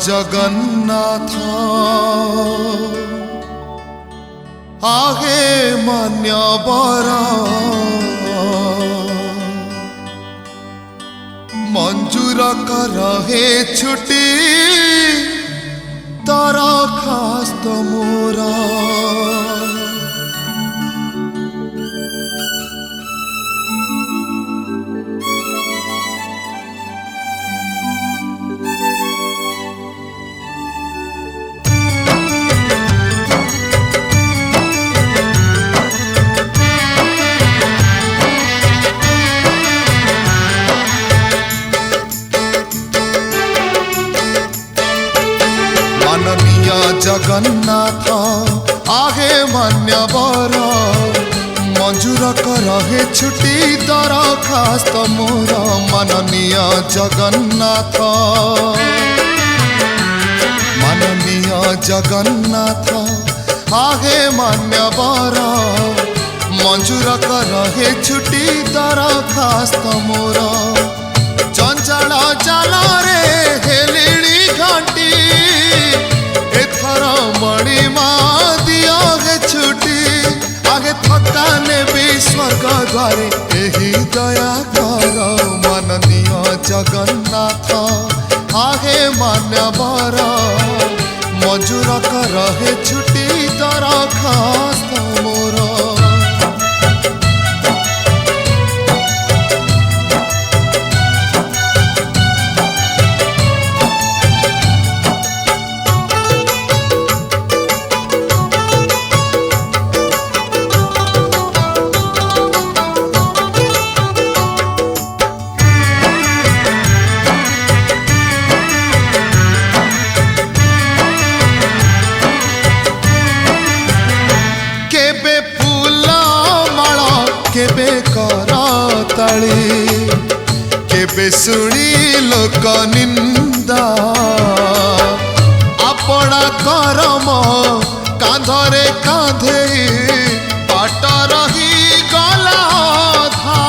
जगन्नाथ आगे मान्यवर मंजूर कर हे छुट्टी दरखास्त मोरा माननीय जगन्नाथ आगे मान्यवर मंजूर कर हे छुट्टी दरखास्त मोर माननीय जगन्नाथ माननीय जगन्नाथ आगे मान्यवर मंजूर कर हे छुट्टी दरखास्त मोर चंचल जाला रे हेलिड़ी घंटी मणिमा दिया गे छुट्टी आगे थकाने भी स्वर्ग द्वारे यही दया कर माननीय जगन्नाथ आगे मान्यवर मंजूर कर हे छुट्टी दरखास्त मोर केबे करताली केबे सुनी लोक निंदा अपना करम कांधरे कांधे पाट रही गला था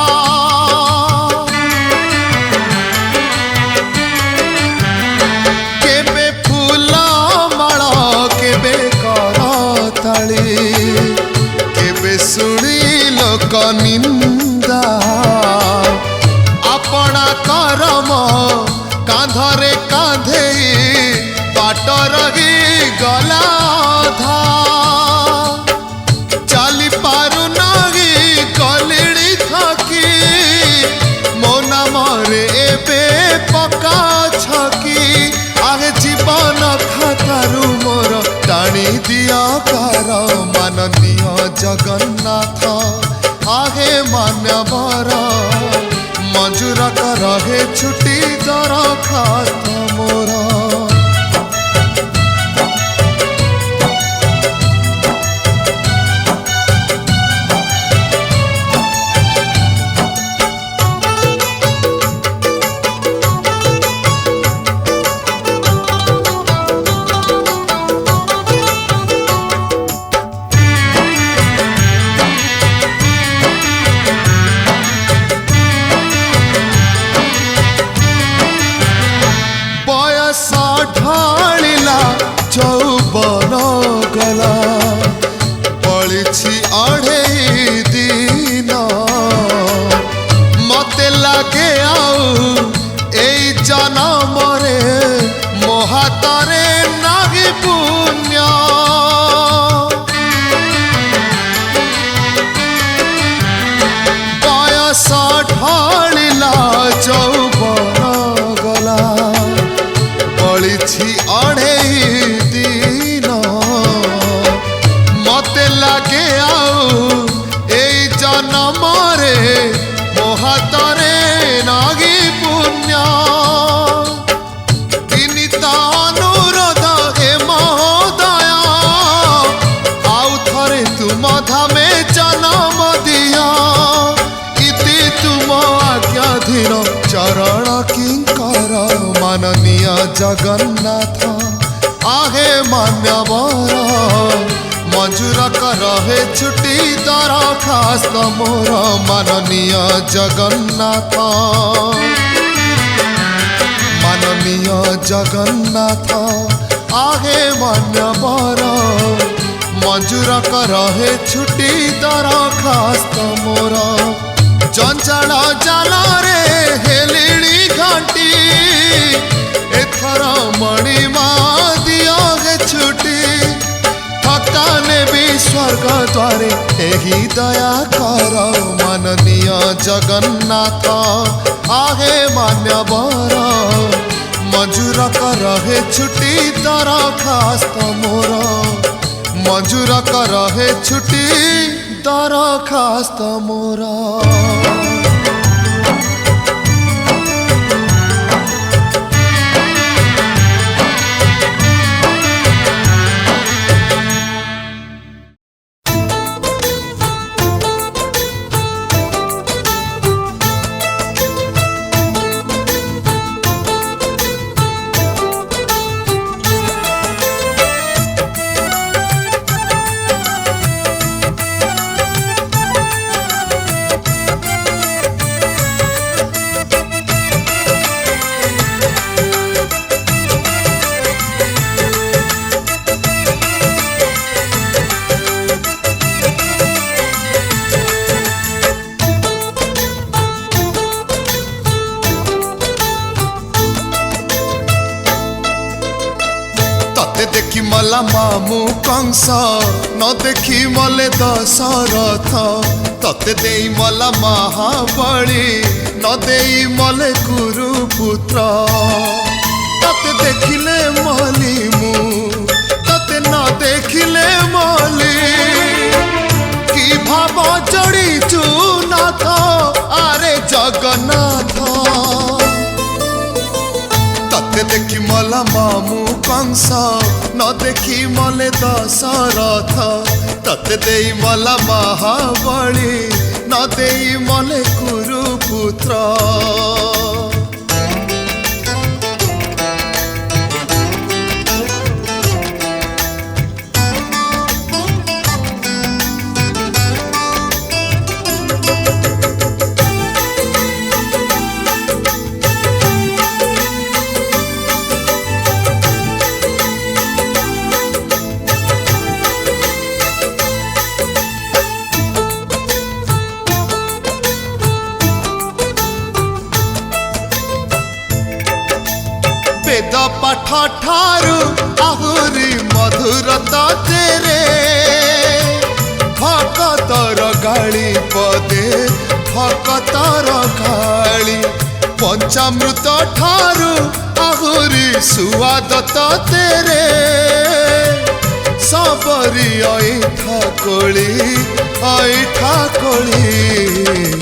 केबे फूला माला केबे करताली केबे सुनी लोक निंदा अपना करम कांधरे कांधे पाट रही गला था चली पारु नहीं कलिड़ी थकी मो नाम रे एबे पका छकी आगे जीवन खातारू मोर टाणी दिया कर माननीय जगन्नाथ आगे मान्यवर मंजूर कर हे छुट्टी दरखास्त मोर ढालिला चौबन गला पड़ी अढ़े दिन मते लगे आउ एई जन्म रे मो हातरे नाही पुण्य बयस ढालिला चौबन गला पड़ी अढ़े दिन मते लगे आउ एई जन्म रे मो हातरे नागी पुण्य विनीत अनुरोध हे महोदया आउ थरे तुम धामे जन्म दिया इति तुम आज्ञाधीन चरण किंकर माननीय जगन्नाथ आगे मान्यवर मंजूर कर हे छुट्टी दरखास्त मोर माननीय जगन्नाथ माननीय माननीय जगन्नाथ आहे मान्यवर मंजूर कर हे छुट्टी दरखास्त मोर जंजाल जाल रे हेलिणी घंटी एथर मणिमा दियो हे छुट्टी थकाने भी स्वर्ग द्वारे एही दया कर माननीय जगन्नाथ आहे मान्यवर मंजूर कर हे छुट्टी दरखास्त मोर मंजूर कर हे छुट्टी दरखास्त मोर देखी मला मामू कंस न देखी मले दशरथ तते देई मला महाबली न देई मले कुरुपुत्र तते देखिले मली मु तते न देखिले मली की भाव जड़ीचु नाथ आरे जगन्नाथ तते देखी मला मामू कंस न देखी मले दशरथ तते देई मला महाबली न देई मले कुरुपुत्र वेद पाठ ठारू आहुरी मधुर तेरे भक्तर गाड़ी पदे भक्तर गाड़ी पंचामृत ठारू आहुरी सुवाद तेरे सबरी ऐठा कोली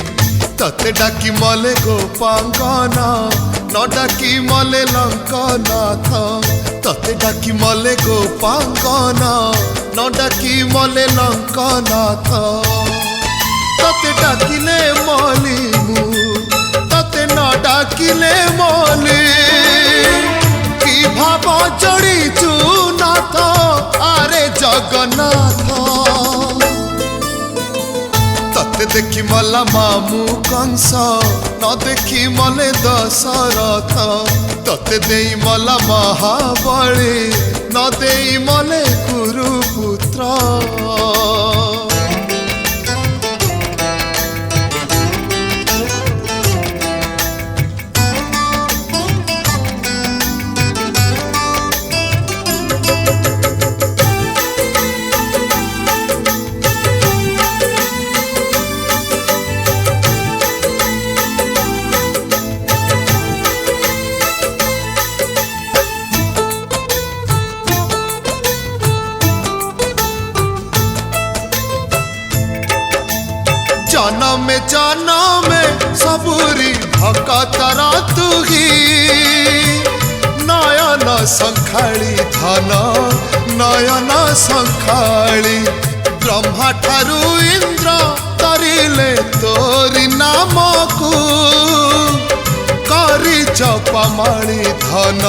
तते डाकी मले गोपांगना न डाकी मले लंकनाथ तते डाकी मले गोपांगना न डाकी मले लंकनाथ तते डाकिले मली मु तते न डाकिले मली की भाव जड़ीचु नाथ आरे जगन्नाथ तते देखी मला मामू कंस न देखी मले दशरथ तते देई मला महाबली न देई मले कुरुपुत्र जनम सबूरी भकतर तुही नयन संखाली धन नयन संखाली ब्रह्मा ठारू इंद्र तरिले तोरी नाम को करी चपामाली धन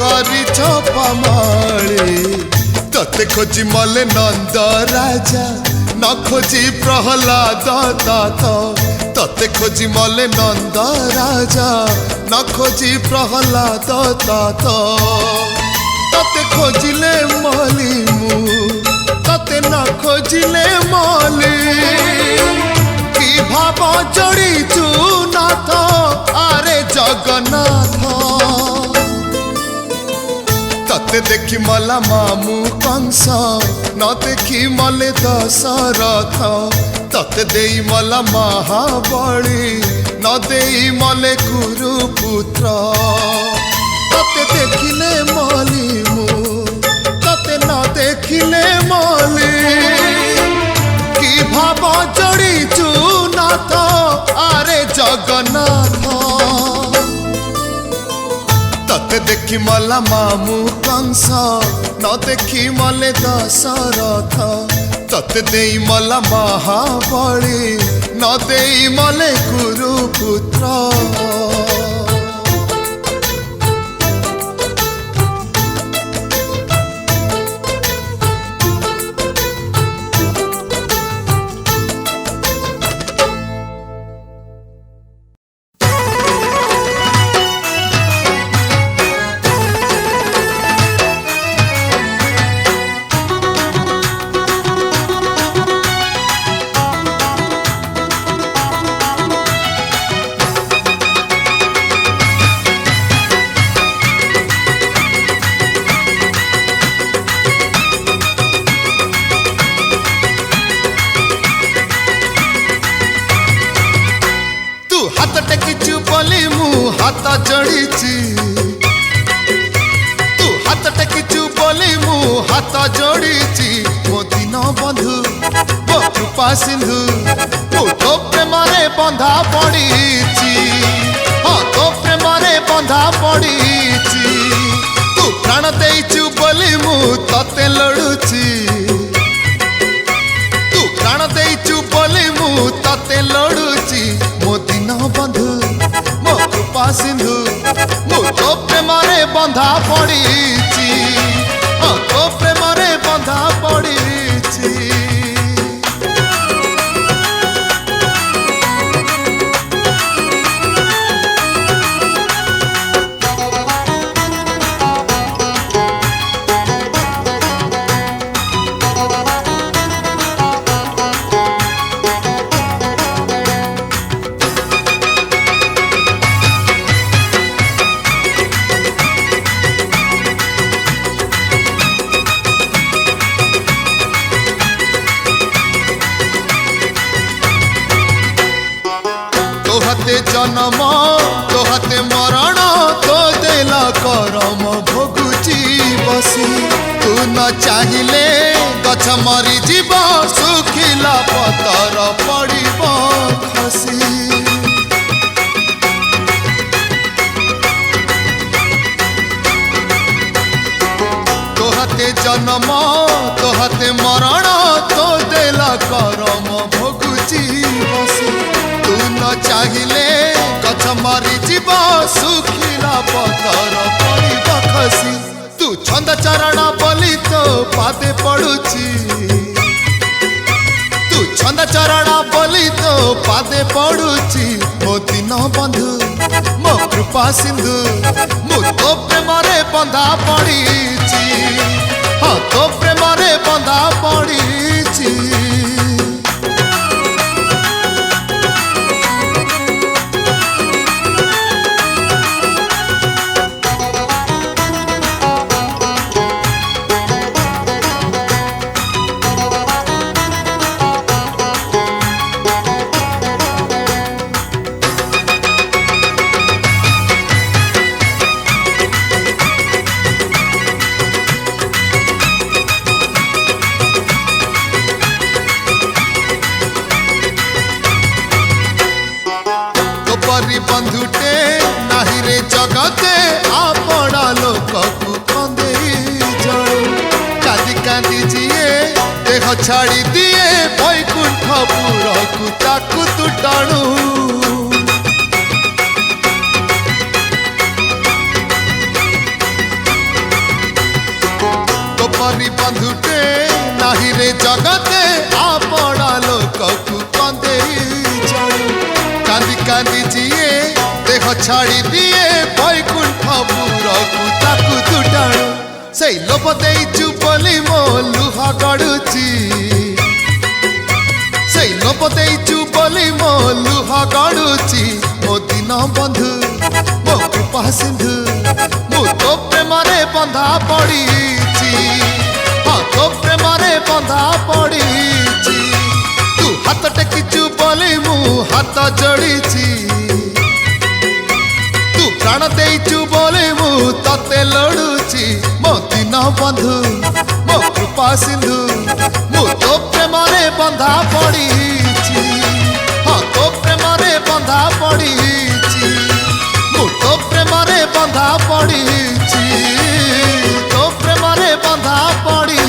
करी चपामाली तते खोजी मले नंद राजा न खोजी प्रहलाद तात तते खोजी मले नंद राजा न खोजी प्रहलाद तात तते खोजिले मली मु तते न खोजिले मली कि भाव जोड़ीचु नाथ आरे जगन्नाथ तते देखी मला मामू कंस न देखी मले दशरथ तते देई मला महाबली न देई मले गुरुपुत्र तते देखिले मली मु तते न देखिले मली कि भाव जोड़ीचु नाथ आरे जगन्नाथ तते देखी मला मामू कंस न देखी मले दशरथ तते देई मला महाबली न देई मले गुरुपुत्र हाथ जोड़ीची तू हाथ टेकिचु बोली मु हाथ जोड़ीची मो दिन बंधु मो कृपा सिंधु तू तो प्रेम रे बंधा पड़ीची हाँ तो प्रेम रे बंधा पड़ीची तू प्राण देइचु बोली मु तते लड़ुची तू प्राण देइचु बोली मु तते लड़ुची मो दिन बंधु कृपा सिंधु मु तो प्रेम रे बंधा पड़ीची हाँ तो प्रेम रे बंधा पड़ीची जन्म तो हाथे मरण तो देला करम भोगुची बसी तू न चाहिए गछ मरी जीव सुखिला पतर पड़ब खसी तो हाथे जन्म तो हाथे मरण तो देला करम भोगुची बसी तू न चाहिए गछ मरी जीव सुखिला पतर पड़ब खसी तू छंद चरण बोली तो पादे पड़ुची तू छंद चरण बोली तो पादे पड़ुची मो दिन बंधु मो कृपा सिंधु मु तो प्रेम रे बंधा पड़ीची हाँ तो प्रेम रे बंधा पड़ीची बंधुटे नाही रे जगते आपणा लोक को कंदे जळू कांदी कांदी जिए देह छाड़ी दिए वैकुंठपुर को ताकू तू टाणू तो परी बंधुटे नाही रे जगते आपणा लोक को कंदे जळू कांदी कांदी जिए देह छाड़ी दिए बैकुंठपुरकु ताकु दुटाणु से लोभ देइचु बोली मो लुह गड़ुची से लोभ देइचु बोली मो लुह गड़ुची मो दिन बंधु मो कृपा सिंधु मु तो प्रेमरे बंधा पड़ीची हाँ तो प्रेमरे बंधा पड़ीची तू हाथ टेकिचु बोली मु हाथ जोड़ीची तू प्राण देइचु बोली मु तते लड़ुची मो दिन बंधु मो कृपा सिंधु मु तो प्रेमरे बंधा पड़ीची हाँ तो प्रेमरे बंधा पड़ीची मु तो प्रेमरे बंधा पड़ीची तो प्रेमरे बंधा पड़ीची।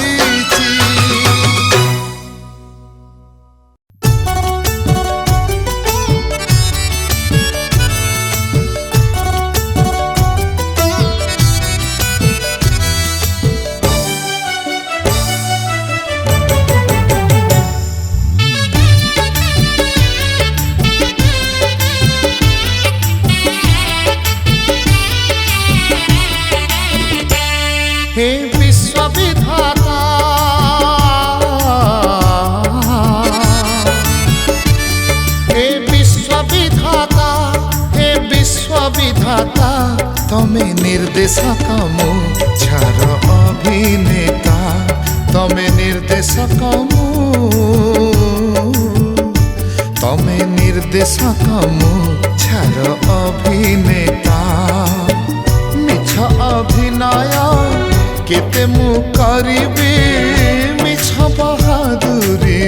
हे विश्वविधाता हे विश्वविधाता हे विश्वविधाता तमे निर्देशक मु छार अभिनेता तमे निर्देशक मु तमे निर्देशक मु छार अभिनेता मिछ अभिनय केते मु करिबी मिछ बहादुरी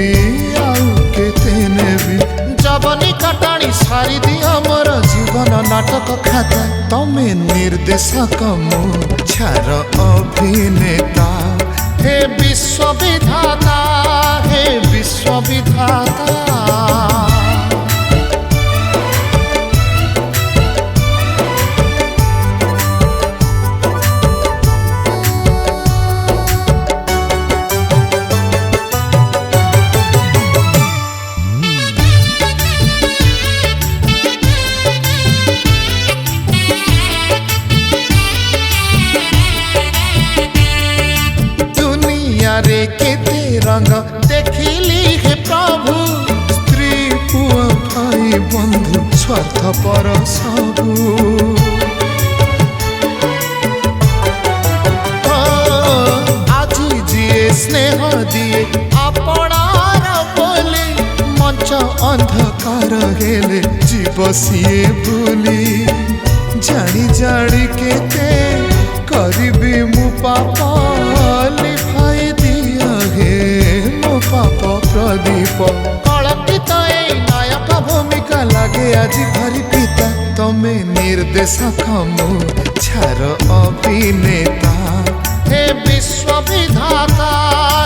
आउ केते नेबी जवनी कटाणी सारी दिया मोर जीवन नाटक खाता तमे निर्देशक मु छार अभिनेता हे विश्वविधाता हे विश्वविधाता। रे केते रंग देखिली हे प्रभु स्त्री पुआ भाई बंधु स्वार्थ पर सबु আজি जिए स्नेह दिए आपणार बोली मंच अंधकार हेले जीव सिए भूली जानी जानी केते करिबी मु पापा लिखाई दिया हे मो पाप प्रदीप कलंकित नायक भूमिका लगे आज भारी पिता तमे निर्देशक मु छार अभिनेता हे विश्वविधाता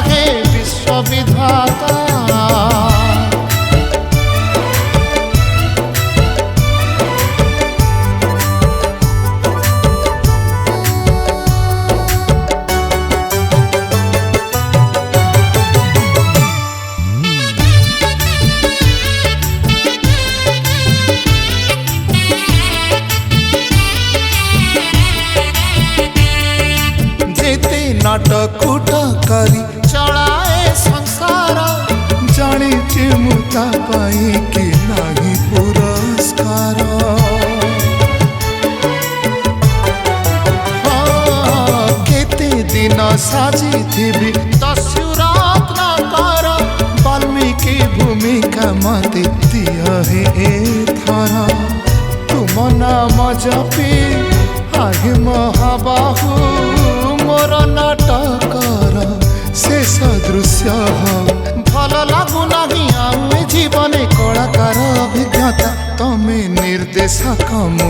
हे विश्वविधाता। नाटकूट करी चलाए संसार जानी मुता पाई कि नाही पुरस्कार केते दिन साजी थी दस्युरात कर वाल्मीकि भूमिका मते दिया हे थरा तुम नाम जपी आगे महाबाहु मोर नाटकर शेष दृश्य भल लागू नहीं आमे जीवन कलाकार अभिज्ञता तमे निर्देशक मु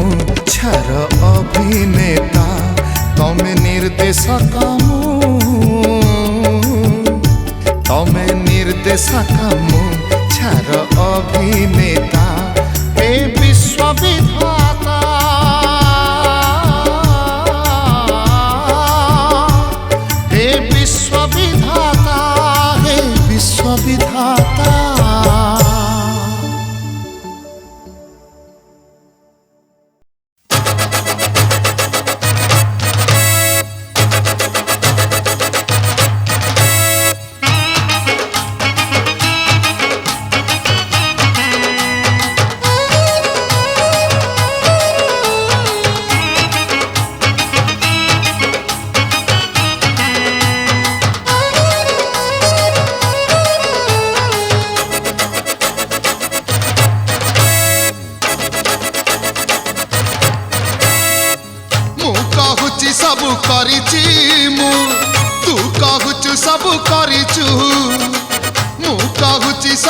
छार अभिनेता तमे निर्देशक मु तमे निर्देशक मु छार अभिनेता हे विश्वविधाता हे विश्वविधाता हे विश्वविधाता।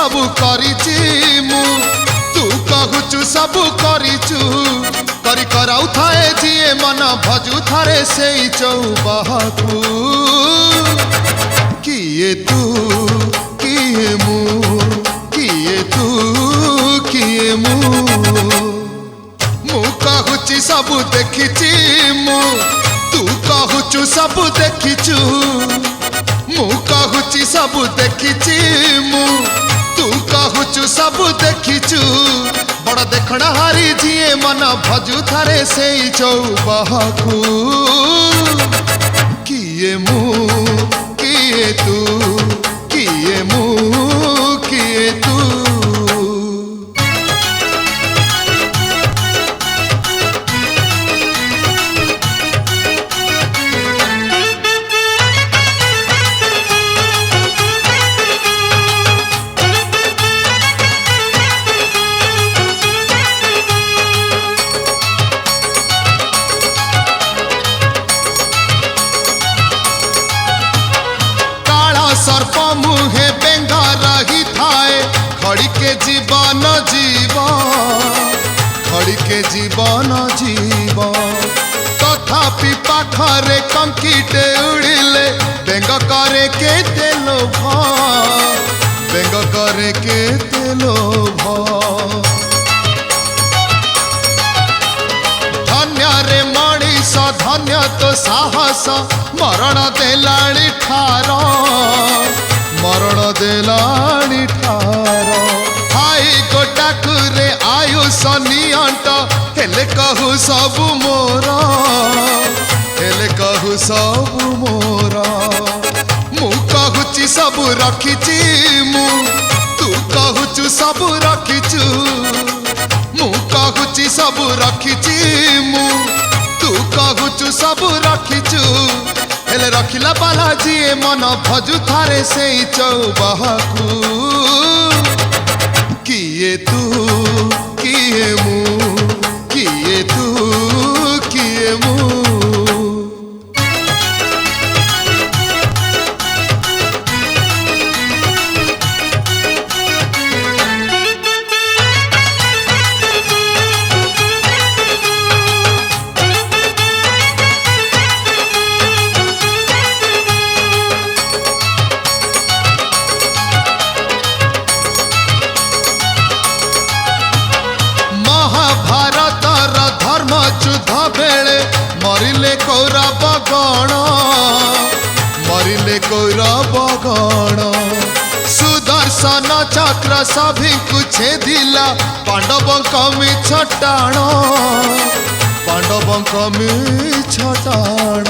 सबु करिची मु तू कहूचु सबु करिचु करी कराउ थाए जिए मन भजु थारे सेई चौबाहु किए तू किए मु किए तू किए मु कहूची सबु देखिची मु तू कहूचु सबु देखिचु मु कहूची सबु देखिची मु तू कहूचु सबु देखिचु बड़ देखणा हारी जिए मन भजु थारे सेई चौबाहु किए मु किए तू किए मु किए तू सर्प मुहे बेंगा रही थाए खड़ी के जीवन जीव खड़ी के जीवन जीव तथापि पाखरे कंकीटे उड़िले बेंग करे के लोभ बेंग करे के लोभ धन्य रे मणिष धन्य तो साहस मरण देलाणी ठार मरण देलाणी ठार हाई गोटाकुरे आयुष नियंट हेले कहू सबु मोर हेले कहू सबु मोर मु कहूची सबु रखिची मु तू कहूचु सबु रखिचु मु कहूची सबु रखिची मु तू कहूचु सबु रखिचु हेले रखिला बाला जिए मन भजु थारे सेई चौबाहु किए तू किए मु किए तू किए मु युद्ध बेले मरिले कौरव गण मरिले कौरव गण सुदर्शन चक्र सभी छेदिला पांडवंक मिछ टाण पांडवंक मिछ टाण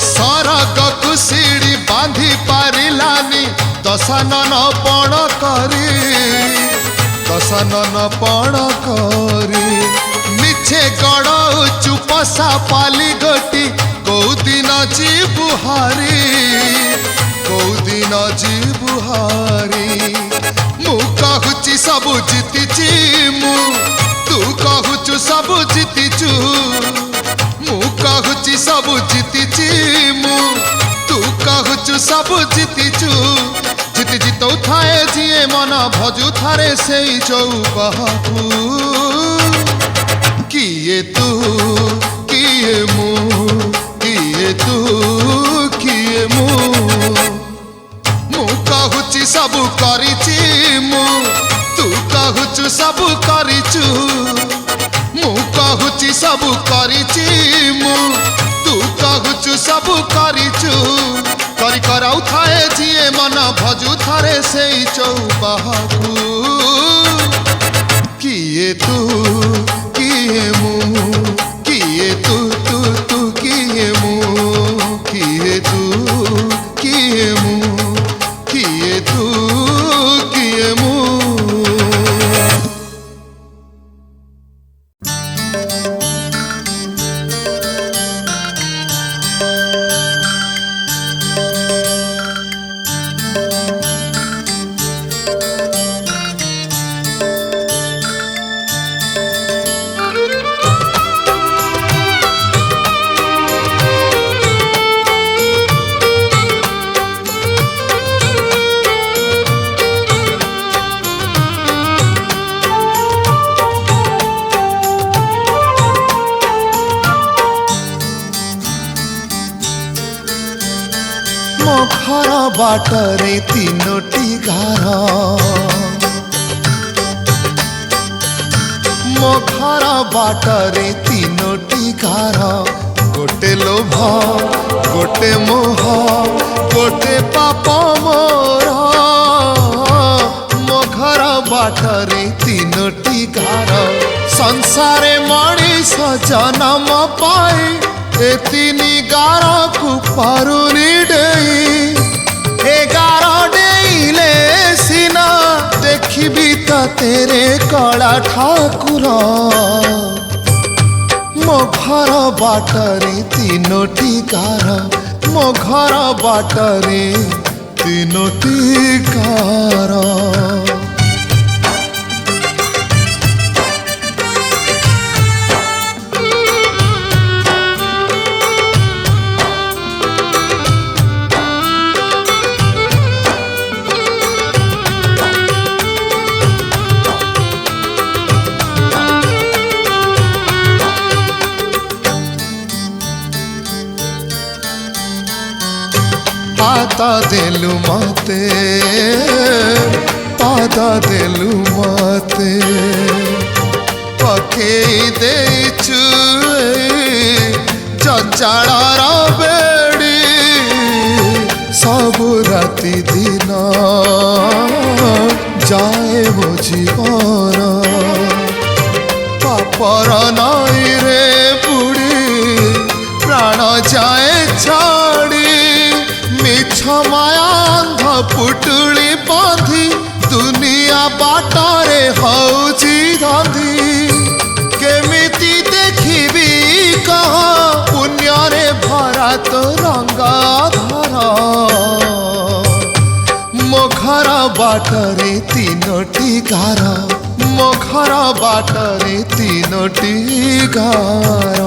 सरग कुशिड़ी बांधी पारिलानी दशानन पण करी दशानन पण करी मिछे गड़ चुपसा पाली गटी कौदिन जीबुहारी कौदिन जीबुहारी मु कहूची सबु जीतिची मु तू कहूचु सबु जीतिचु मु कहूची सबु जीतिची मु तू कहूचु सबु जीतिचु जीति जीतौ थाए जिए मन भजु थारे सेई चौबाहु किए तू किए मु किए तू किए मु मु कहूची सबु करिची मु तू कहूचु सबु करिचु मु कहूची सबु करिची मु तू कहूचु सबु करिचु करी कराउ थाए जिए मन भजु थारे सेई चौबाहु किए तू किए मु किए तू तू तू किए मु किए तू किए मु किए तू किए मु घर बाटरे तीनोटी गार मो घर बाटरे तीनोटी गार गोटे लोभ गोटे मोह गोटे पाप मोर मो घर बाटरे तीनोटी गार संसारे मनीष जन्म पाई ए तीनी गार को पारुनी डेई ए गार डेइले सिना देखिबी त तेरे कला ठाकुर मो घर बाटरे तीनोटी गार मो घर बाटरे तीनोटी गार पाता देलु मते पादा देलु मते पकेई देचु जंजाळार बेड़ी सबु राति दिन जाए मो जीवन पापर नई रे बुड़ी प्राण जाए छाड़ी मिछ माया अंध पुटुली बांधी दुनिया बाटरे हौची धंधी केमिति देखिबी कह पुण्यरे भरा तो रंगाधर मो घर बाटरे तीनोटी गार मो घर बाटरे तीनोटी गार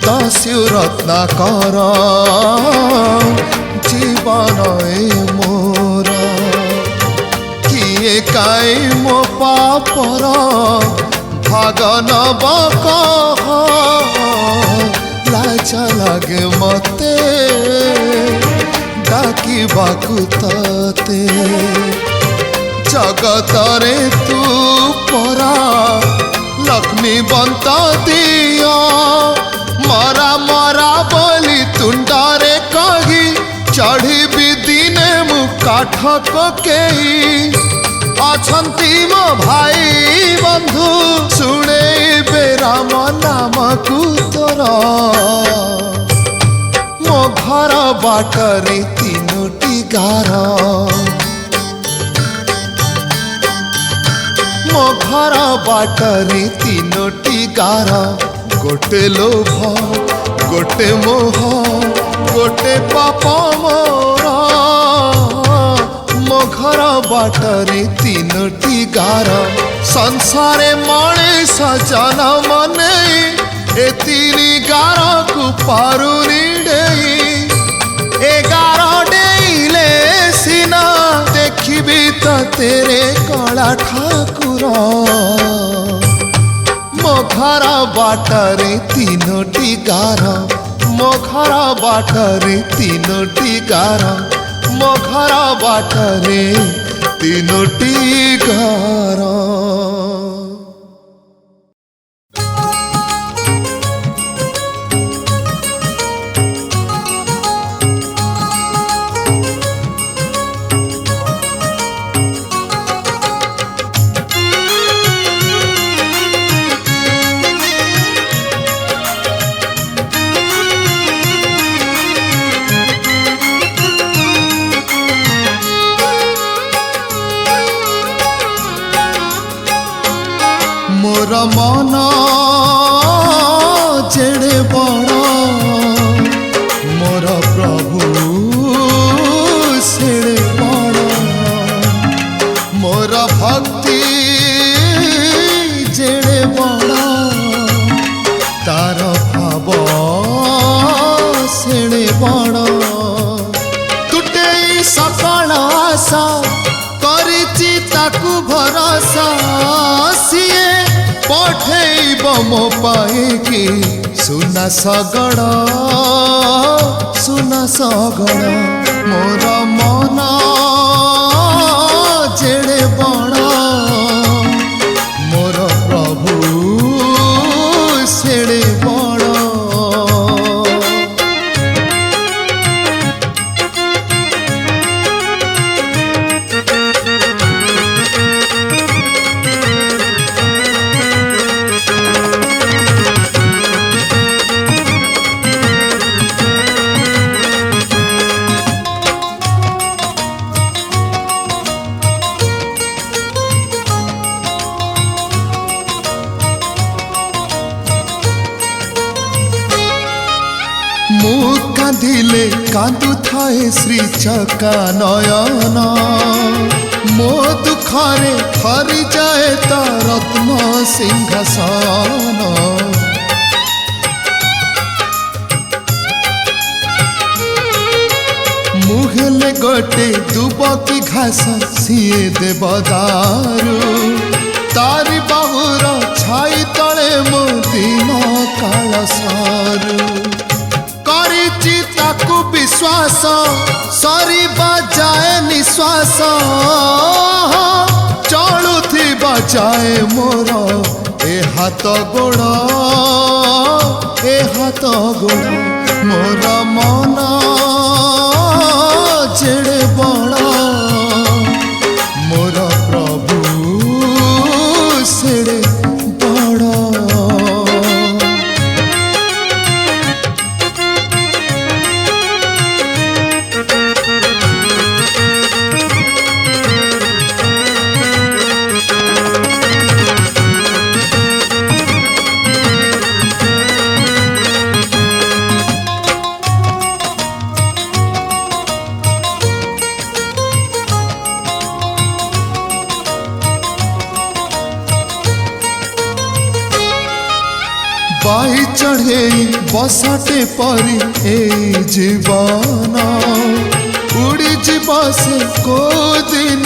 दास्यु रत्नाकर जीवन ए मोर किए काई मो पापर भाग नब कह लाज लागे मते डाकिबाकु तते जगतरे तू परा लक्ष्मी बंत दिया मरा मरा बोली तुंडारे कही चढ़ी भी दिने मु काठ पकेई अछंती मो भाई बंधु शुणे राम नाम कुतोर मो घर बाटरे तीनोटी गार मो घर बाटरे तीनोटी गार गोटे लोभ गोटे मोह गोटे पाप मोर मो घर बाटरे तीनोटी गार संसारे मनीष जन्म नहीं ए तीनी गार को पारुनी डेई ए गार डेइले सिना देखिबी त तेरे कला ठाकुर मो घर बाटरे तीनोटी गार मो घर बाटरे तीनोटी गार मो घर बाटरे तीनोटी गार मोर मन जेड़े बड़ मोर प्रभु सेड़े बड़ मोर आशा करिछि ताकु भरोसा सिए पठेइब मो पाइकी सुना सगड़ मोर मन जेड़े बण मोर प्रभु सेड़े बण। मु कांदिले कांदु थाए श्री चका नयन मो दुखरे हरि जाए ता रत्न सिंहासन। मुहेले गोटे दुबकी घास सिए देवदारू तारी बाहुर छाई तले मो दिन काल सारू करिछि ताकु विश्वास सरीबा जाए निश्वास चलुथिबा जाए मोर ए हाथ गोड़ मोर मन जेड़े बड़ मोर प्रभु सेड़े बड़। बाई चढ़े बसाटे परी ए जीवन उड़ी जीवा से को दिन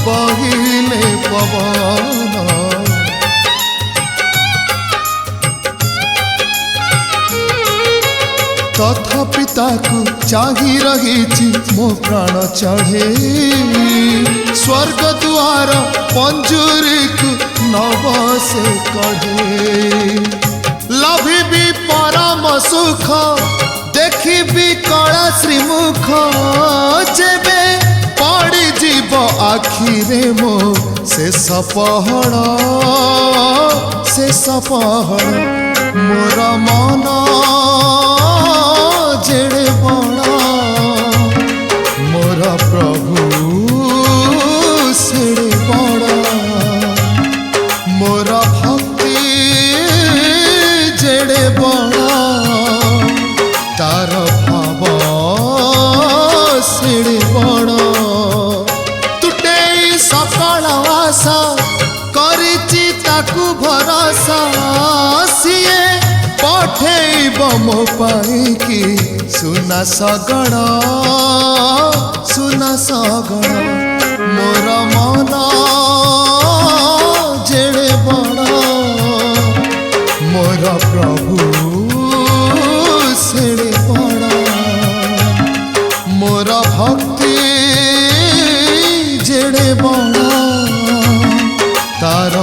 बहिले पवन। तथापि ताकु चाही रही मो प्राण चढ़े स्वर्ग द्वार पंजुरी को नव से कढ़े लभिबी परम सुख देखिबी कला श्रीमुख जेबे पड़ी जीव आखिरे मो शेष पहड़ मोर मन जेड़े बड़ मोर प्रभु सेड़े बड़ मोर भक्ति जेड़े बड़ तार भाव सेड़े बड़। तुटे सकल आशा करिछि ताकु भरोसा सिए पठेइब मो पाइकी सुना सगड़ मोर मन जेड़े बड़ मोर प्रभु सेड़े बड़ मोर भक्ति जेड़े बड़ तार